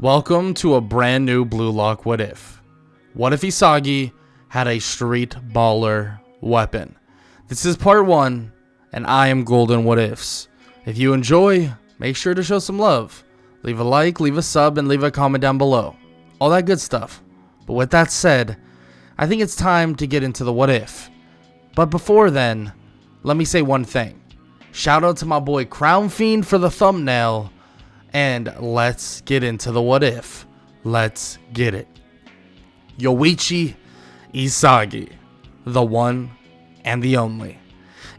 Welcome to a brand new Blue Lock What If. What if Isagi had a street baller weapon? This is part 1, and I am Golden What Ifs. If you enjoy, make sure to show some love. Leave a like, leave a sub, and leave a comment down below. All that good stuff. But with that said, I think it's time to get into the what if. But before then, let me say one thing. Shout out to my boy Crown Fiend for the thumbnail. And let's get into the what if. Let's get it. Yoichi Isagi, the one and the only.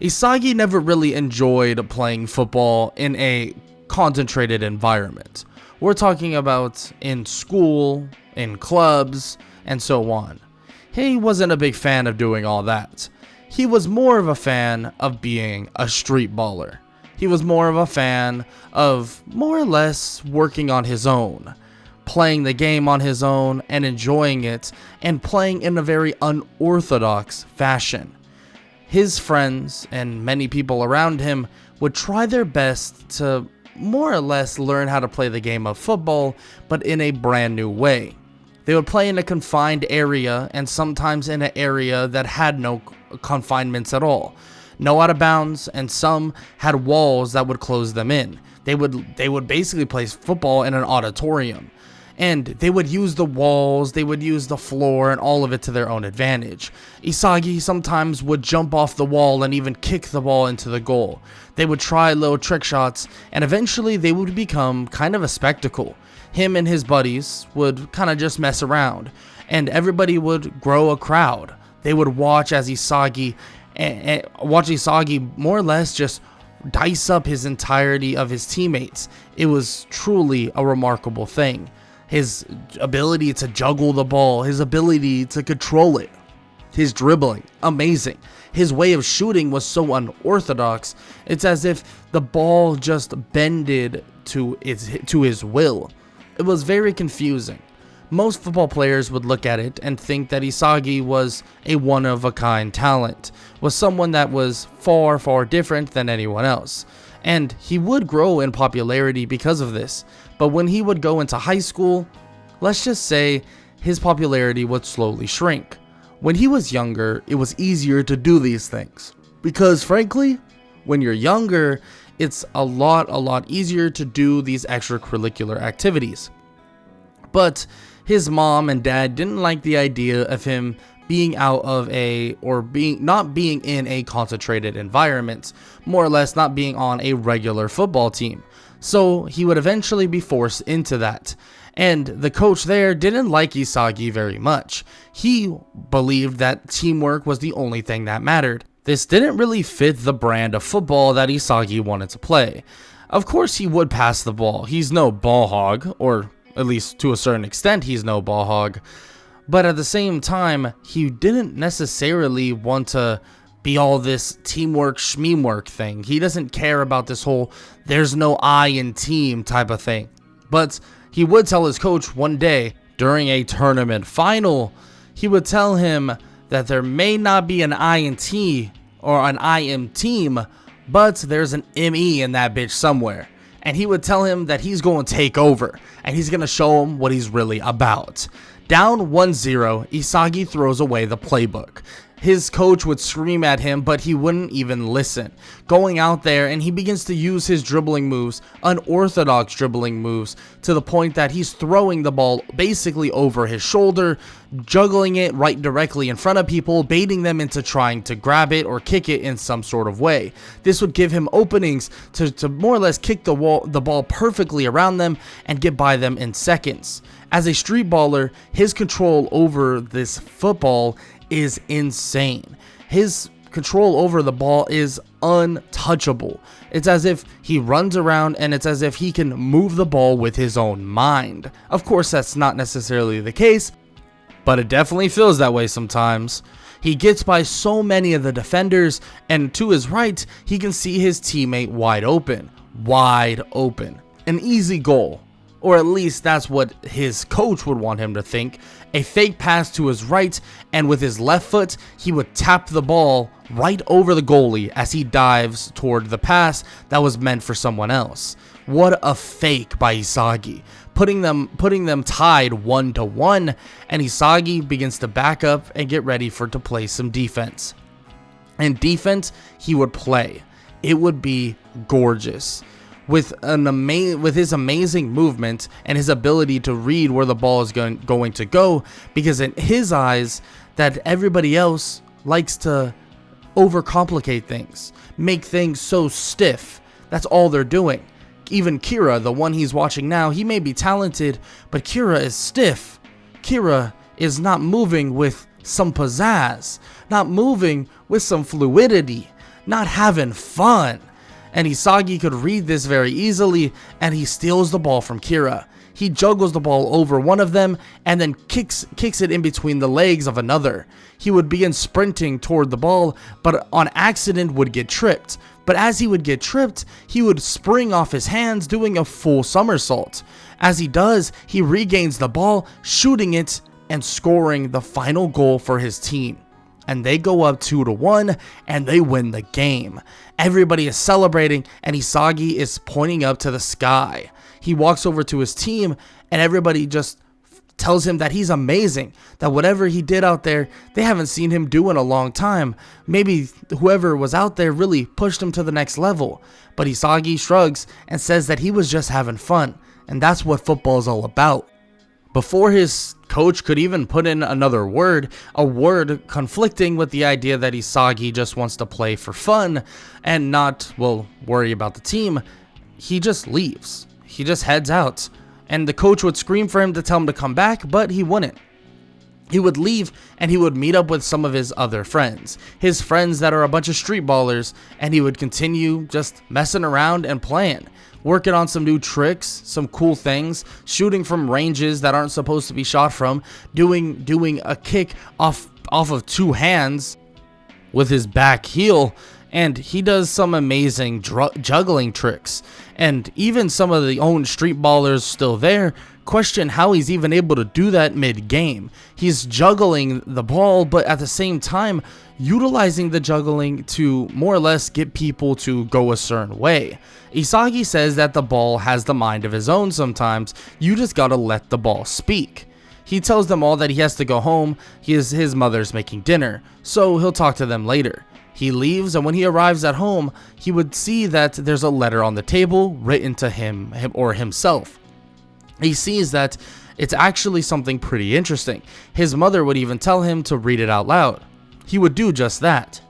Isagi never really enjoyed playing football in a concentrated environment. We're talking about in school, in clubs, and so on. He wasn't a big fan of doing all that. He was more of a fan of being a street baller. He was more of a fan of more or less working on his own, playing the game on his own and enjoying it, and playing in a very unorthodox fashion. His friends and many people around him would try their best to more or less learn how to play the game of football, but in a brand new way. They would play in a confined area, and sometimes in an area that had no confinements at all. No out of bounds, and some had walls that would close them in. They would basically play football in an auditorium, and they would use the walls, they would use the floor, and all of it to their own advantage. Isagi sometimes would jump off the wall and even kick the ball into the goal. They would try little trick shots, and eventually they would become kind of a spectacle. Him and his buddies would kind of just mess around, and everybody would grow a crowd. They would watch Isagi more or less just dice up his entirety of his teammates. It was truly a remarkable thing. His ability to juggle the ball, his ability to control it, his dribbling, amazing. His way of shooting was so unorthodox. It's as if the ball just bended to his will. It was very confusing. Most football players would look at it and think that Isagi was a one-of-a-kind talent, was someone that was far, far different than anyone else. And he would grow in popularity because of this, but when he would go into high school, let's just say his popularity would slowly shrink. When he was younger, it was easier to do these things, because frankly, when you're younger, it's a lot easier to do these extracurricular activities. But his mom and dad didn't like the idea of him being not being in a concentrated environment, more or less not being on a regular football team. So he would eventually be forced into that. And the coach there didn't like Isagi very much. He believed that teamwork was the only thing that mattered. This didn't really fit the brand of football that Isagi wanted to play. Of course he would pass the ball. He's no ball hog, or at least to a certain extent he's no ball hog. But at the same time, he didn't necessarily want to be all this teamwork schmeamwork thing. He doesn't care about this whole there's no I in team type of thing. But he would tell his coach one day during a tournament final, he would tell him that there may not be an I in T or an I in team, but there's an ME in that bitch somewhere. And he would tell him that he's going to take over, and he's going to show him what he's really about. Down 1-0, Isagi throws away the playbook. His coach would scream at him, but he wouldn't even listen. Going out there, and he begins to use his dribbling moves, unorthodox dribbling moves, to the point that he's throwing the ball basically over his shoulder, juggling it right directly in front of people, baiting them into trying to grab it or kick it in some sort of way. This would give him openings to more or less kick the ball perfectly around them and get by them in seconds. As a street baller, his control over this football is insane. His control over the ball is untouchable. It's as if he runs around, and it's as if he can move the ball with his own mind. Of course, that's not necessarily the case, but it definitely feels that way sometimes. He gets by so many of the defenders, and to his right, he can see his teammate wide open. An easy goal. or at least that's what his coach would want him to think. A fake pass to his right, and with his left foot, he would tap the ball right over the goalie as he dives toward the pass that was meant for someone else. What a fake by Isagi, putting them tied 1-1, and Isagi begins to back up and get ready to play some defense. And defense, he would play. It would be gorgeous. With his amazing movement and his ability to read where the ball is going to go, because in his eyes, that everybody else likes to overcomplicate things, make things so stiff. That's all they're doing. Even Kira, the one he's watching now, he may be talented, but Kira is stiff. Kira is not moving with some pizzazz, not moving with some fluidity, not having fun. And Isagi could read this very easily, and he steals the ball from Kira. He juggles the ball over one of them and then kicks it in between the legs of another. He would begin sprinting toward the ball, but on accident would get tripped. But as he would get tripped, he would spring off his hands, doing a full somersault. As he does, he regains the ball, shooting it and scoring the final goal for his team. And they go up 2-1, and they win the game. Everybody is celebrating, and Isagi is pointing up to the sky. He walks over to his team, and everybody just tells him that he's amazing, that whatever he did out there, they haven't seen him do in a long time. Maybe whoever was out there really pushed him to the next level. But Isagi shrugs and says that he was just having fun, and that's what football is all about. Before his coach could even put in another word, a word conflicting with the idea that Isagi just wants to play for fun and not, worry about the team, he just leaves. He just heads out. And the coach would scream for him to tell him to come back, but he wouldn't. He would leave and he would meet up with some of his other friends. His friends that are a bunch of street ballers, and he would continue just messing around and playing. Working on some new tricks, some cool things, shooting from ranges that aren't supposed to be shot from, doing a kick off of two hands with his back heel, and he does some amazing juggling tricks. And even some of the own street ballers still there question how he's even able to do that mid-game. He's juggling the ball, but at the same time utilizing the juggling to more or less get people to go a certain way. Isagi says that the ball has the mind of his own sometimes. You just gotta let the ball speak. He tells them all that he has to go home. His mother's making dinner, so he'll talk to them later. He leaves, and when he arrives at home, he would see that there's a letter on the table written to him or himself. He sees that it's actually something pretty interesting. His mother would even tell him to read it out loud. He would do just that,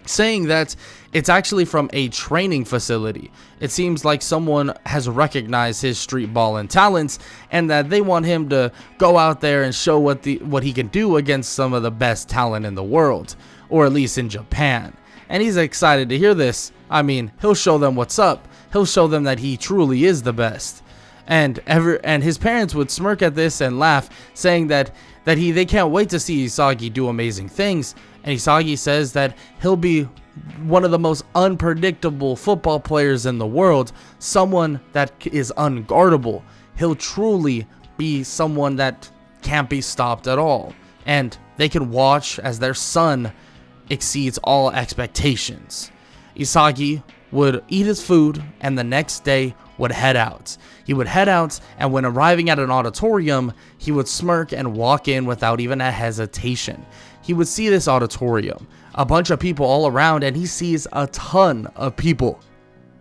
saying that it's actually from a training facility. It seems like someone has recognized his street balling talents, and that they want him to go out there and show what he can do against some of the best talent in the world, or at least in Japan. And he's excited to hear this. I mean, he'll show them what's up. He'll show them that he truly is the best. And his parents would smirk at this and laugh, saying that they can't wait to see Isagi do amazing things. And Isagi says that he'll be one of the most unpredictable football players in the world, someone that is unguardable. He'll truly be someone that can't be stopped at all. And they can watch as their son exceeds all expectations. Isagi would eat his food, and the next day would head out. He would head out, and when arriving at an auditorium, he would smirk and walk in without even a hesitation. He would see this auditorium, a bunch of people all around, and he sees a ton of people.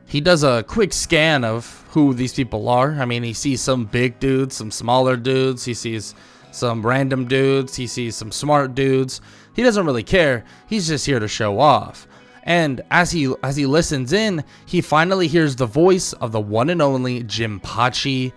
He does a quick scan of who these people are. I mean, he sees some big dudes, some smaller dudes, he sees some random dudes, he sees some smart dudes. He doesn't really care. He's just here to show off. And as he listens in, he finally hears the voice of the one and only Jinpachi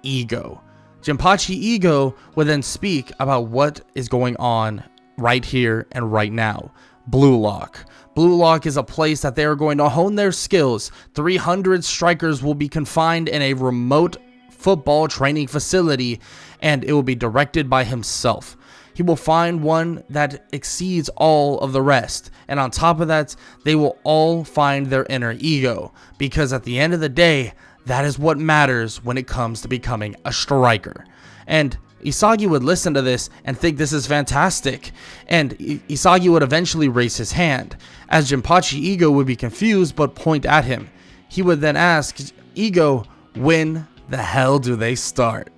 Ego. Jinpachi Ego would then speak about what is going on right here and right now. Blue Lock. Blue Lock is a place that they are going to hone their skills. 300 strikers will be confined in a remote football training facility, and it will be directed by himself. He will find one that exceeds all of the rest, and on top of that, they will all find their inner ego, because at the end of the day, That is what matters when it comes to becoming a striker. And Isagi would listen to this and think this is fantastic, and Isagi would eventually raise his hand, as Jinpachi Ego would be confused but point at him. He would then ask Ego, when the hell do they start?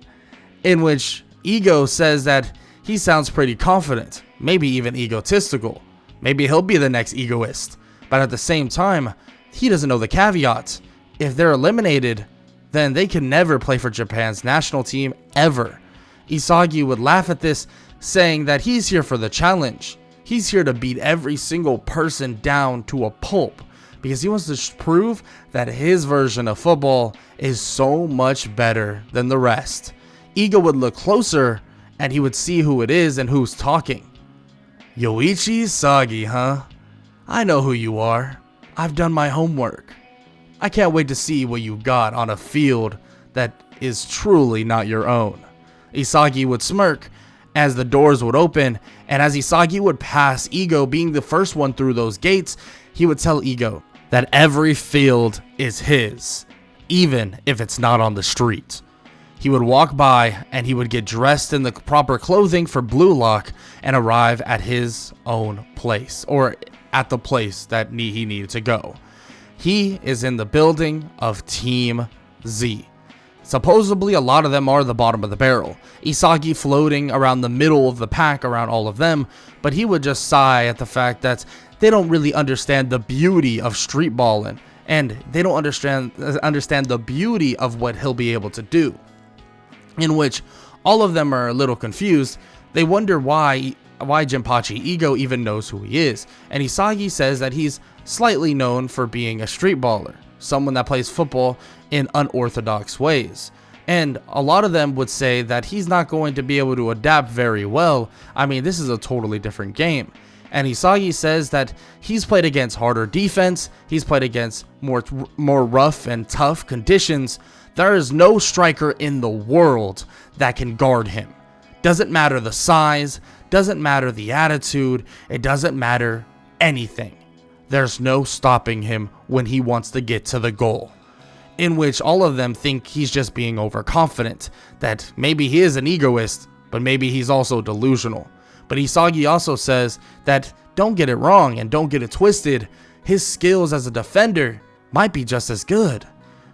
In which Ego says that he sounds pretty confident, maybe even egotistical. Maybe he'll be the next egoist, but at the same time, he doesn't know the caveat. If they're eliminated, then they can never play for Japan's national team ever. Isagi would laugh at this, saying that he's here for the challenge. He's here to beat every single person down to a pulp, because he wants to prove that his version of football is so much better than the rest. Ego would look closer, and he would see who it is and who's talking. Yoichi Isagi, huh? I know who you are. I've done my homework. I can't wait to see what you got on a field that is truly not your own. Isagi would smirk as the doors would open, and as Isagi would pass Ego being the first one through those gates, he would tell Ego that every field is his, even if it's not on the street. He would walk by and he would get dressed in the proper clothing for Blue Lock and arrive at his own place, or at the place that he needed to go. He is in the building of Team Z. Supposedly, a lot of them are the bottom of the barrel. Isagi floating around the middle of the pack around all of them, but he would just sigh at the fact that they don't really understand the beauty of street balling, and they don't understand the beauty of what he'll be able to do. In which all of them are a little confused. They wonder why Jinpachi Ego even knows who he is, and Isagi says that he's slightly known for being a street baller, someone that plays football in unorthodox ways. And a lot of them would say that he's not going to be able to adapt very well. I mean, this is a totally different game. And Isagi says that he's played against harder defense, he's played against more rough and tough conditions. There is no striker in the world that can guard him. Doesn't matter the size, doesn't matter the attitude, it doesn't matter anything. There's no stopping him when he wants to get to the goal. In which all of them think he's just being overconfident, that maybe he is an egoist, but maybe he's also delusional. But Isagi also says that don't get it wrong and don't get it twisted, his skills as a defender might be just as good.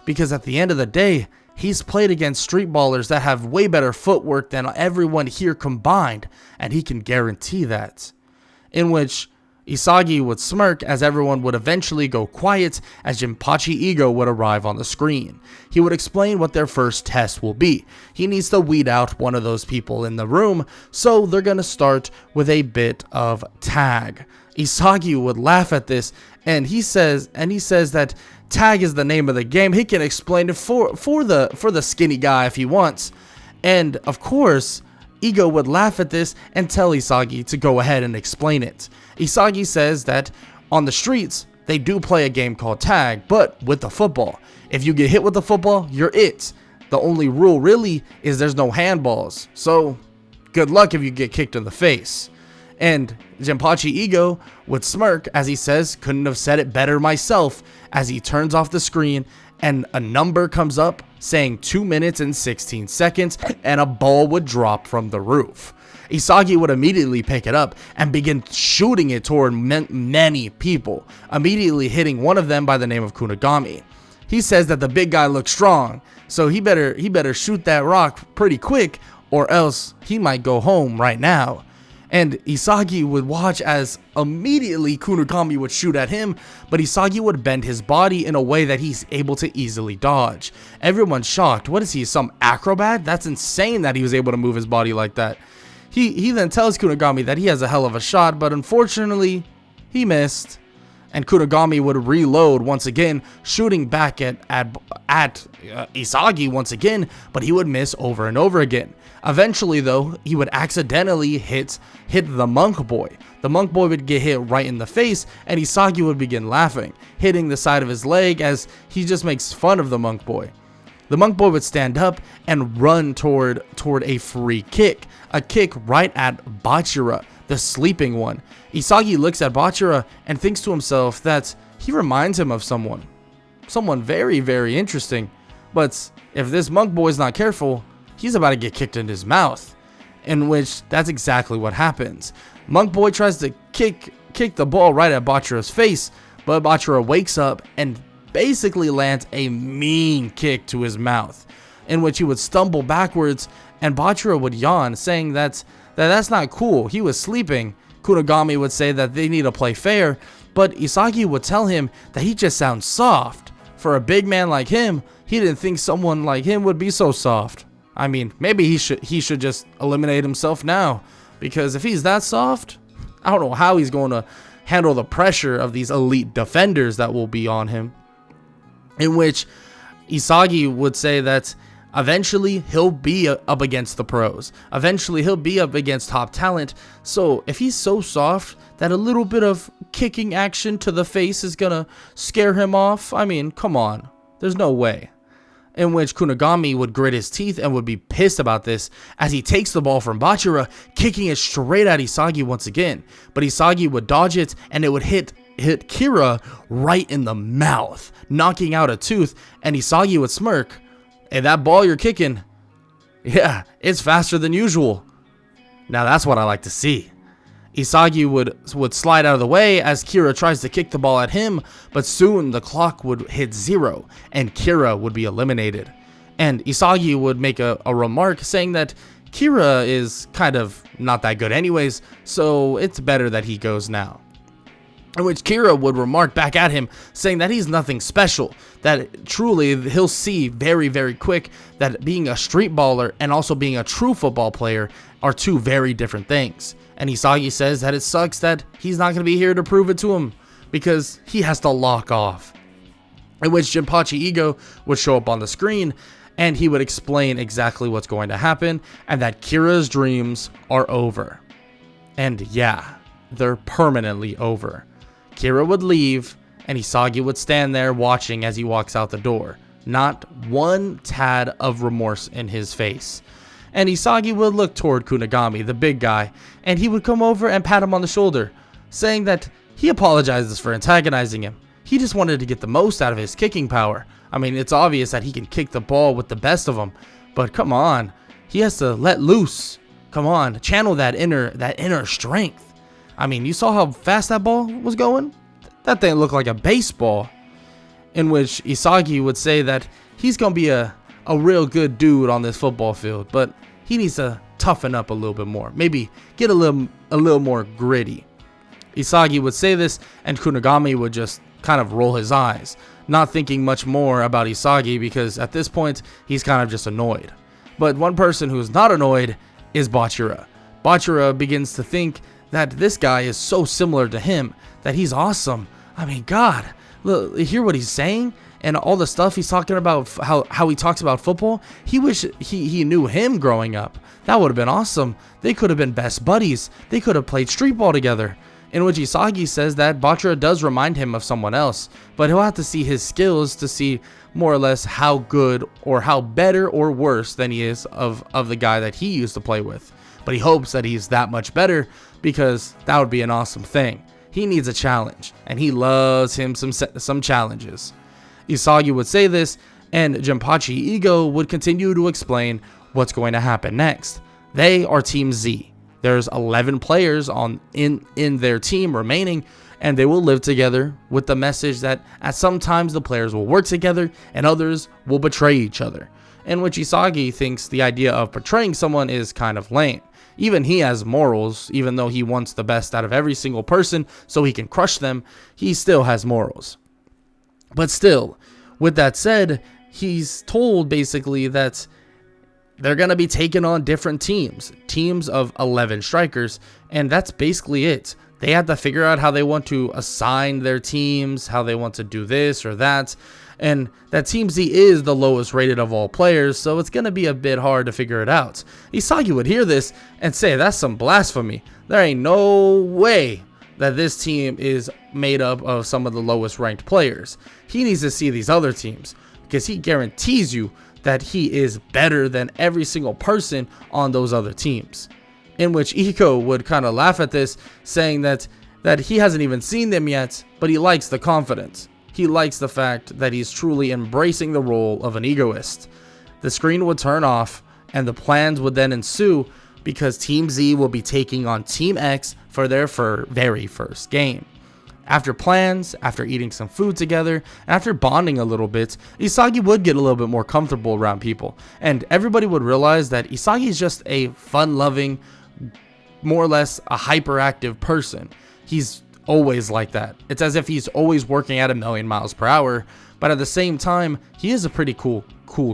Because at the end of the day, he's played against street ballers that have way better footwork than everyone here combined, and he can guarantee that. In which Isagi would smirk as everyone would eventually go quiet as Jinpachi Ego would arrive on the screen. He would explain what their first test will be. He needs to weed out one of those people in the room, so they're going to start with a bit of tag. Isagi would laugh at this, and he says that tag is the name of the game. He can explain it for the skinny guy if he wants. And of course, Ego would laugh at this and tell Isagi to go ahead and explain it. Isagi says that on the streets, they do play a game called tag, but with the football. If you get hit with the football, you're it. The only rule really is there's no handballs. So good luck if you get kicked in the face. And Jinpachi Ego would smirk as he says, couldn't have said it better myself, as he turns off the screen and a number comes up saying 2 minutes and 16 seconds and a ball would drop from the roof. Isagi would immediately pick it up and begin shooting it toward many people, immediately hitting one of them by the name of Kunigami. He says that the big guy looks strong, so he better shoot that rock pretty quick or else he might go home right now. And Isagi would watch as immediately Kunigami would shoot at him, but Isagi would bend his body in a way that he's able to easily dodge. Everyone's shocked. What is he, some acrobat? That's insane that he was able to move his body like that. He then tells Kunigami that he has a hell of a shot, but unfortunately, he missed. And Kunigami would reload once again, shooting back at Isagi once again, but he would miss over and over again. Eventually, though, he would accidentally hit the monk boy. The monk boy would get hit right in the face, and Isagi would begin laughing, hitting the side of his leg as he just makes fun of the monk boy. The monk boy would stand up and run toward a free kick, a kick right at Bachira, the sleeping one. Isagi looks at Bachira and thinks to himself that he reminds him of someone very, very interesting. But if this monk boy's not careful, he's about to get kicked in his mouth. In which that's exactly what happens. Monk boy tries to kick the ball right at Bachira's face, but Bachira wakes up and basically lands a mean kick to his mouth, in which he would stumble backwards, and Bachira would yawn, saying that's not cool. He was sleeping. Kunigami would say that they need to play fair, but Isagi would tell him that he just sounds soft. For a big man like him, he didn't think someone like him would be so soft. I mean, maybe he should just eliminate himself now, because if he's that soft, I don't know how he's going to handle the pressure of these elite defenders that will be on him. In which Isagi would say that eventually he'll be up against the pros. Eventually he'll be up against top talent. So if he's so soft that a little bit of kicking action to the face is going to scare him off, I mean, come on. There's no way. In which Kunigami would grit his teeth and would be pissed about this as he takes the ball from Bachira, kicking it straight at Isagi once again. But Isagi would dodge it, and it would hit Kira right in the mouth, knocking out a tooth, and Isagi would smirk. Hey, that ball you're kicking, yeah, it's faster than usual. Now that's what I like to see. Isagi would slide out of the way as Kira tries to kick the ball at him, but soon the clock would hit 0 and Kira would be eliminated. And Isagi would make a remark saying that Kira is kind of not that good anyways, so it's better that he goes now. In which Kira would remark back at him, saying that he's nothing special, that truly he'll see very, very quick that being a street baller and also being a true football player are two very different things. And Isagi says that it sucks that he's not going to be here to prove it to him, because he has to lock off. In which Jinpachi Ego would show up on the screen, and he would explain exactly what's going to happen, and that Kira's dreams are over. And yeah, they're permanently over. Kira would leave, and Isagi would stand there watching as he walks out the door. Not one tad of remorse in his face. And Isagi would look toward Kunigami, the big guy, and he would come over and pat him on the shoulder, saying that he apologizes for antagonizing him. He just wanted to get the most out of his kicking power. I mean, it's obvious that he can kick the ball with the best of them, but come on, he has to let loose. Come on, channel that inner strength. I mean, you saw how fast that ball was going? That thing looked like a baseball. In which Isagi would say that he's going to be a real good dude on this football field, but he needs to toughen up a little bit more. Maybe get a little more gritty. Isagi would say this, and Kunigami would just kind of roll his eyes, not thinking much more about Isagi, because at this point, he's kind of just annoyed. But one person who's not annoyed is Bachira. Bachira begins to think that this guy is so similar to him, that he's awesome. I mean, God, look, hear what he's saying? And all the stuff he's talking about, how he talks about football. He wish he knew him growing up. That would have been awesome. They could have been best buddies. They could have played street ball together. In which Isagi says that Bachira does remind him of someone else, but he'll have to see his skills to see more or less how good or how better or worse than he is of the guy that he used to play with. But he hopes that he's that much better, because that would be an awesome thing. He needs a challenge, and he loves him some challenges. Isagi would say this, and Jinpachi Ego would continue to explain what's going to happen next. They are Team Z. There's 11 players in their team remaining, and they will live together with the message that at some times the players will work together and others will betray each other. In which Isagi thinks the idea of betraying someone is kind of lame. Even he has morals, even though he wants the best out of every single person so he can crush them, he still has morals. But still, with that said, he's told basically that they're going to be taking on different teams of 11 strikers, and that's basically it. They have to figure out how they want to assign their teams, how they want to do this or that, and that Team Z is the lowest rated of all players, so it's going to be a bit hard to figure it out. Isagi would hear this and say, that's some blasphemy. There ain't no way that this team is made up of some of the lowest ranked players. He needs to see these other teams, because he guarantees you that he is better than every single person on those other teams. In which Iko would kind of laugh at this, saying that he hasn't even seen them yet, but he likes the confidence. he likes the fact that he's truly embracing the role of an egoist. The screen would turn off, and the plans would then ensue because Team Z will be taking on Team X for their very first game. After plans, after eating some food together, and after bonding a little bit, Isagi would get a little bit more comfortable around people, and everybody would realize that Isagi is just a fun-loving, more or less a hyperactive person. He's always like that. It's as if he's always working at 1,000,000 miles per hour, but at the same time, he is a pretty cool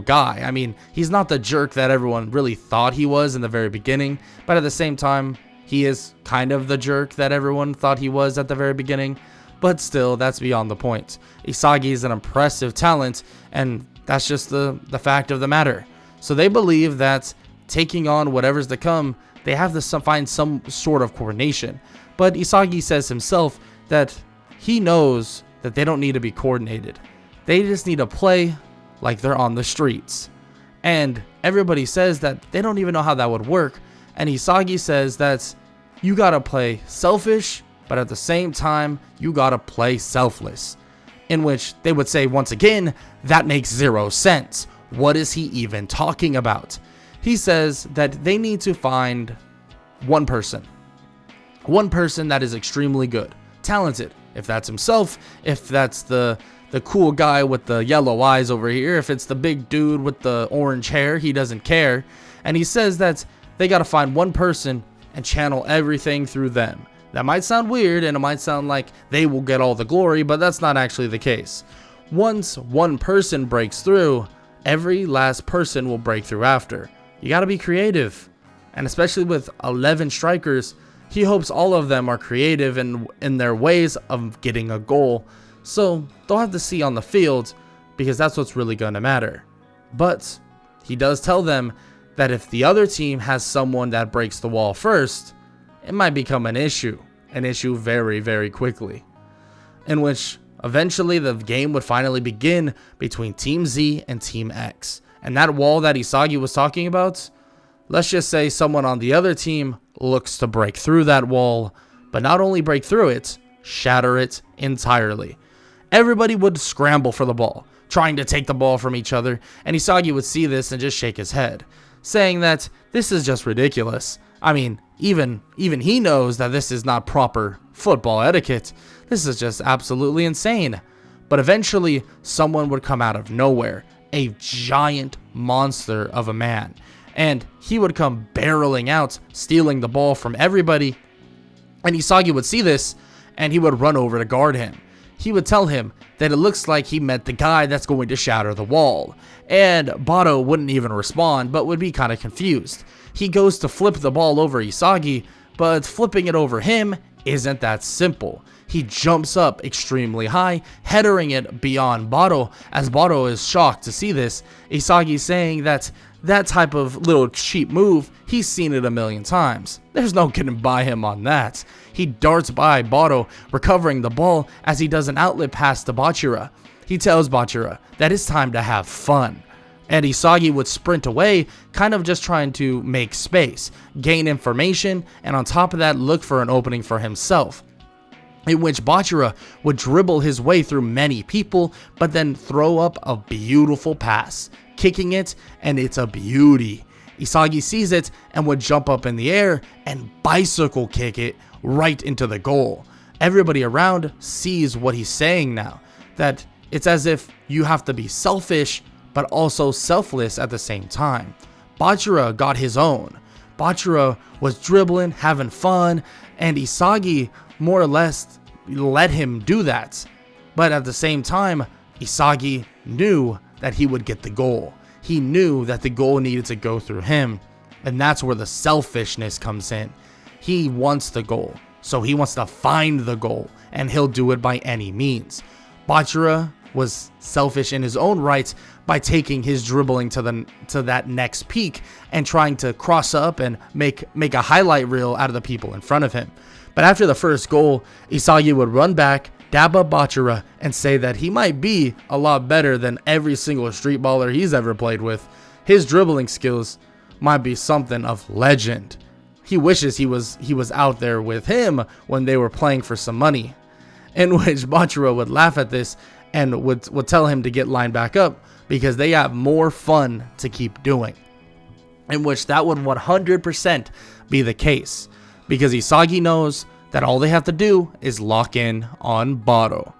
guy. I mean, he's not the jerk that everyone really thought he was in the very beginning, but at the same time, he is kind of the jerk that everyone thought he was at the very beginning, but still, that's beyond the point. Isagi is an impressive talent, and that's just the fact of the matter. So they believe that taking on whatever's to come, they have to find some sort of coordination. But Isagi says himself that he knows that they don't need to be coordinated. They just need to play like they're on the streets. And everybody says that they don't even know how that would work. And Isagi says that you gotta play selfish, but at the same time, you gotta play selfless. In which they would say, once again, that makes zero sense. What is he even talking about? He says that they need to find one person that is extremely good, talented. If that's himself, if that's the cool guy with the yellow eyes over here, if it's the big dude with the orange hair, he doesn't care. And he says that they got to find one person and channel everything through them. That might sound weird, and it might sound like they will get all the glory, but that's not actually the case. Once one person breaks through, every last person will break through after. You got to be creative. And especially with 11 strikers, he hopes all of them are creative in their ways of getting a goal. So they'll have to see on the field, because that's what's really going to matter. But he does tell them that if the other team has someone that breaks the wall first, it might become an issue very, very quickly. In which eventually the game would finally begin between Team Z and Team X. And that wall that Isagi was talking about, let's just say someone on the other team looks to break through that wall, but not only break through it, shatter it entirely. Everybody would scramble for the ball, trying to take the ball from each other, and Isagi would see this and just shake his head, saying that this is just ridiculous. I mean, even he knows that this is not proper football etiquette. This is just absolutely insane. But eventually, someone would come out of nowhere, a giant monster of a man, and he would come barreling out, stealing the ball from everybody, and Isagi would see this, and he would run over to guard him. He would tell him that it looks like he met the guy that's going to shatter the wall. And Bato wouldn't even respond, but would be kind of confused. He goes to flip the ball over Isagi, but flipping it over him isn't that simple. He jumps up extremely high, headering it beyond Bato, as Bato is shocked to see this. Isagi saying that type of little cheap move, he's seen it 1,000,000 times. There's no getting by him on that. He darts by Bato, recovering the ball as he does an outlet pass to Bachira. He tells Bachira that it's time to have fun. And Isagi would sprint away, kind of just trying to make space, gain information, and on top of that, look for an opening for himself. In which Bachira would dribble his way through many people, but then throw up a beautiful pass, kicking it, and it's a beauty. Isagi sees it and would jump up in the air and bicycle kick it right into the goal. Everybody around sees what he's saying now, that it's as if you have to be selfish, but also selfless at the same time. Bachira got his own. Bachira was dribbling, having fun, and Isagi more or less let him do that. But at the same time, Isagi knew that he would get the goal. He knew that the goal needed to go through him, and that's where the selfishness comes in. He wants the goal, so he wants to find the goal, and he'll do it by any means. Bachira was selfish in his own right by taking his dribbling to that next peak and trying to cross up and make a highlight reel out of the people in front of him. But after the first goal, Isagi would run back, dab up Bachira, and say that he might be a lot better than every single street baller he's ever played with. His dribbling skills might be something of legend. He wishes he was out there with him when they were playing for some money. In which Bachira would laugh at this and would tell him to get lined back up because they have more fun to keep doing. In which that would 100% be the case, because Isagi knows that all they have to do is lock in on Bado,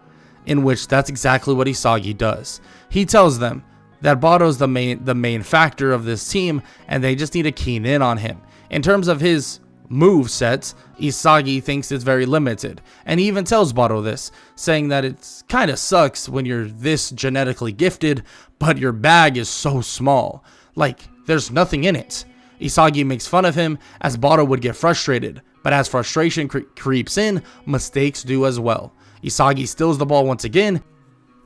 in which that's exactly what Isagi does. He tells them that Bado's the main factor of this team, and they just need to keen in on him. In terms of his move sets, Isagi thinks it's very limited, and he even tells Bado this, saying that it's kind of sucks when you're this genetically gifted, but your bag is so small. Like, there's nothing in it. Isagi makes fun of him as Bado would get frustrated, but as frustration creeps in, mistakes do as well. Isagi steals the ball once again,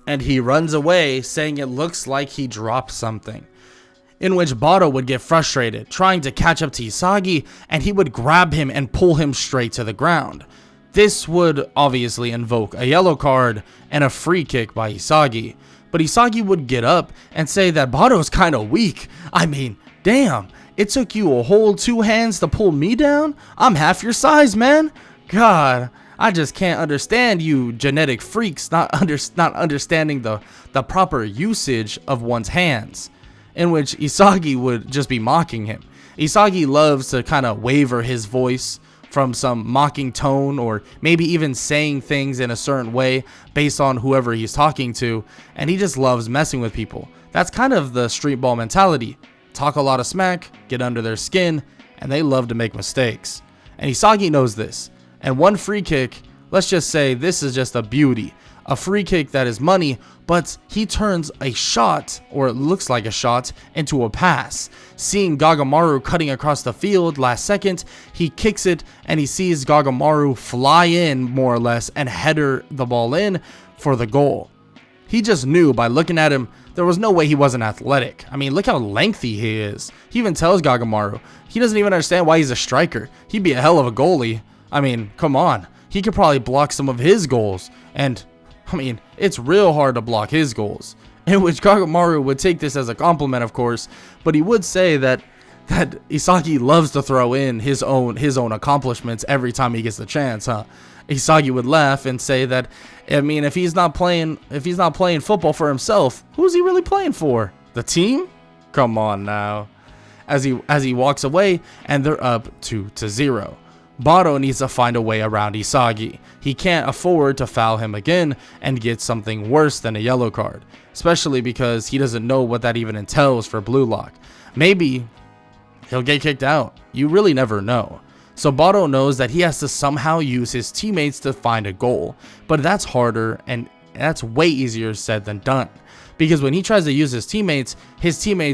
and he runs away, saying it looks like he dropped something. In which Bado would get frustrated, trying to catch up to Isagi, and he would grab him and pull him straight to the ground. This would obviously invoke a yellow card and a free kick by Isagi. But Isagi would get up and say that Bado's kind of weak. I mean, damn, it took you a whole 2 hands to pull me down? I'm half your size, man. God, I just can't understand you genetic freaks not understanding the proper usage of one's hands. In which Isagi would just be mocking him. Isagi loves to kind of waver his voice from some mocking tone, or maybe even saying things in a certain way based on whoever he's talking to, and he just loves messing with people. That's kind of the street ball mentality. Talk a lot of smack, get under their skin, and they love to make mistakes. And Isagi knows this. And one free kick, let's just say this is just a beauty. A free kick that is money, but he turns a shot, or it looks like a shot, into a pass. Seeing Gagamaru cutting across the field last second, he kicks it and he sees Gagamaru fly in more or less and header the ball in for the goal. He just knew by looking at him there was no way he wasn't athletic. I mean, look how lengthy he is. He even tells Gagamaru he doesn't even understand why he's a striker. He'd be a hell of a goalie. I mean, come on. He could probably block some of his goals, and I mean, it's real hard to block his goals. In which Kagamaru would take this as a compliment, of course, but he would say that Isagi loves to throw in his own accomplishments every time he gets the chance, huh? Isagi would laugh and say that, I mean, if he's not playing football for himself, who's he really playing for? The team? Come on now. As he walks away, and they're up 2-0. Bado needs to find a way around Isagi. He can't afford to foul him again and get something worse than a yellow card, especially because he doesn't know what that even entails for Blue Lock. Maybe he'll get kicked out. You really never know. So Bado knows that he has to somehow use his teammates to find a goal, but that's harder and that's way easier said than done. Because when he tries to use his teammates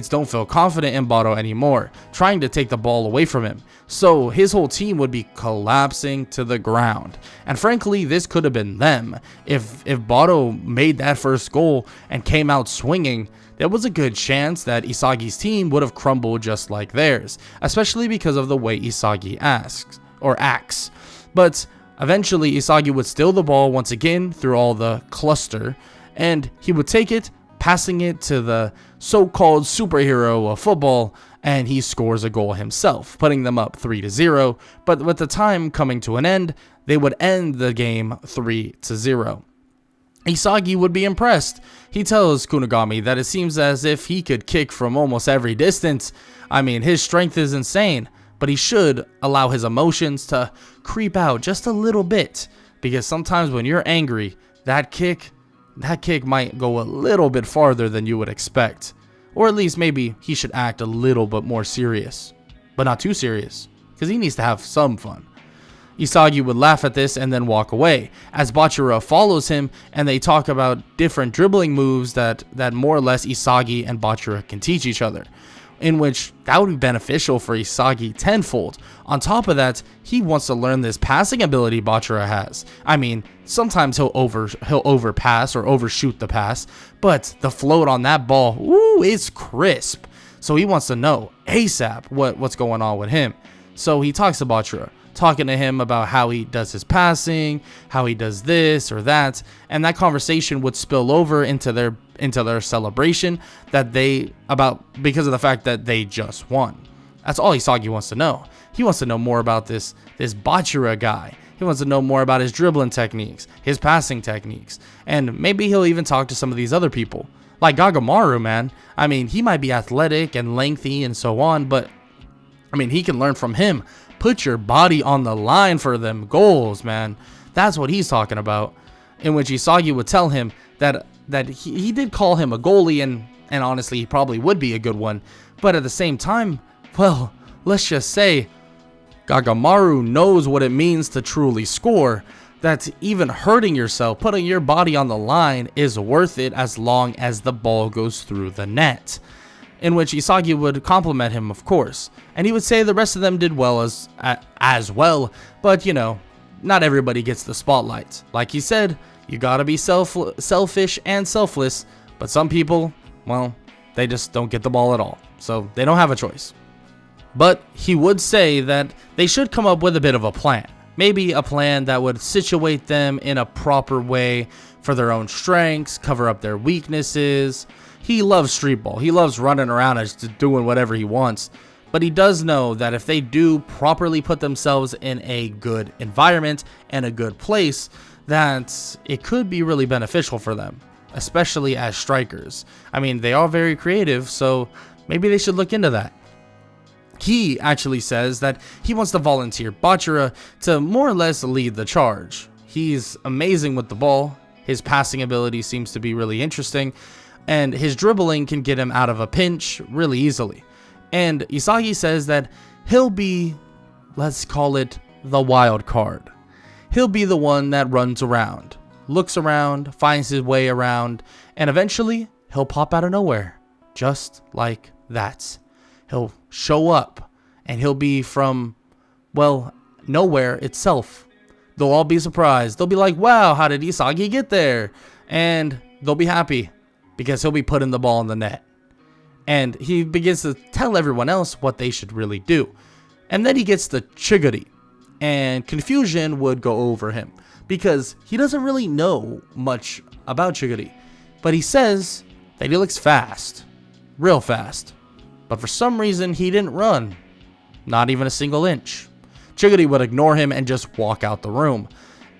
don't feel confident in Bado anymore, trying to take the ball away from him. So his whole team would be collapsing to the ground. And frankly, this could have been them. If Bado made that first goal and came out swinging, there was a good chance that Isagi's team would have crumbled just like theirs, especially because of the way Isagi acts. But eventually, Isagi would steal the ball once again through all the cluster, and he would take it, passing it to the so-called superhero of football, and he scores a goal himself, putting them up 3-0. But with the time coming to an end, they would end the game 3-0. Isagi would be impressed. He tells Kunigami that it seems as if he could kick from almost every distance. I mean, his strength is insane, but he should allow his emotions to creep out just a little bit, because sometimes when you're angry, that kick might go a little bit farther than you would expect. Or at least maybe he should act a little bit more serious, but not too serious, because he needs to have some fun. Isagi would laugh at this and then walk away, as Bachira follows him and they talk about different dribbling moves that more or less Isagi and Bachira can teach each other, in which that would be beneficial for Isagi tenfold. On top of that, he wants to learn this passing ability Bachira has. I mean, sometimes he'll overpass or overshoot the pass, but the float on that ball, ooh, it's crisp. So he wants to know ASAP what's going on with him. So he talks to Bachira, talking to him about how he does his passing, how he does this or that, and that conversation would spill over into their celebration because of the fact that they just won. That's all Isagi wants to know. He wants to know more about this Bachira guy. He wants to know more about his dribbling techniques, his passing techniques, and maybe he'll even talk to some of these other people. Like Gagamaru, man. I mean, he might be athletic and lengthy and so on, but I mean, he can learn from him. Put your body on the line for them goals, man. That's what he's talking about. In which Isagi would tell him that he did call him a goalie, and honestly, he probably would be a good one. But at the same time, well, let's just say Gagamaru knows what it means to truly score. That even hurting yourself, putting your body on the line is worth it as long as the ball goes through the net. In which Isagi would compliment him, of course, and he would say the rest of them did well as well, but you know, not everybody gets the spotlight. Like he said, you gotta be selfish and selfless, but some people, well, they just don't get the ball at all, so they don't have a choice. But he would say that they should come up with a bit of a plan. Maybe a plan that would situate them in a proper way for their own strengths, cover up their weaknesses. He loves street ball. He loves running around and just doing whatever he wants. But he does know that if they do properly put themselves in a good environment and a good place, that it could be really beneficial for them, especially as strikers. I mean, they are very creative, so maybe they should look into that. He actually says that he wants to volunteer Bachira to more or less lead the charge. He's amazing with the ball. His passing ability seems to be really interesting, and his dribbling can get him out of a pinch really easily. And Isagi says that he'll be, let's call it, the wild card. He'll be the one that runs around, looks around, finds his way around, and eventually he'll pop out of nowhere, just like that. He'll show up, and he'll be from, well, nowhere itself. They'll all be surprised. They'll be like, wow, how did Isagi get there? And they'll be happy, because he'll be putting the ball in the net. And he begins to tell everyone else what they should really do. And then he gets the chiguri, and confusion would go over him, because he doesn't really know much about chiguri. But he says that he looks fast, real fast. But for some reason, he didn't run. Not even a single inch. Chiguri would ignore him and just walk out the room,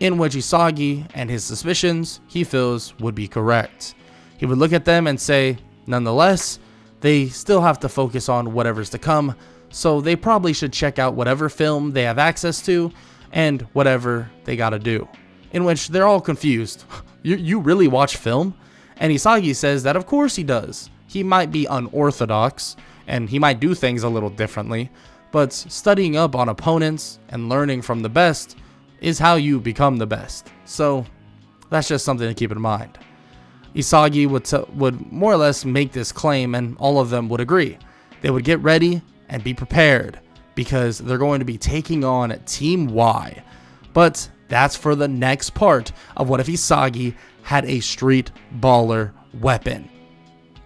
in which Isagi and his suspicions, he feels, would be correct. He would look at them and say, nonetheless, they still have to focus on whatever's to come, so they probably should check out whatever film they have access to and whatever they gotta do. In which they're all confused. You really watch film? And Isagi says that of course he does. He might be unorthodox, and he might do things a little differently, but studying up on opponents and learning from the best is how you become the best. So that's just something to keep in mind. Isagi would more or less make this claim, and all of them would agree. They would get ready and be prepared, because they're going to be taking on Team Y. But that's for the next part of What If Isagi Had a Street Baller Weapon.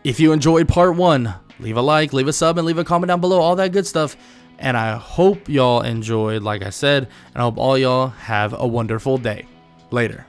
If you enjoyed part 1, leave a like, leave a sub, and leave a comment down below, all that good stuff. And I hope y'all enjoyed, like I said, and I hope all y'all have a wonderful day. Later.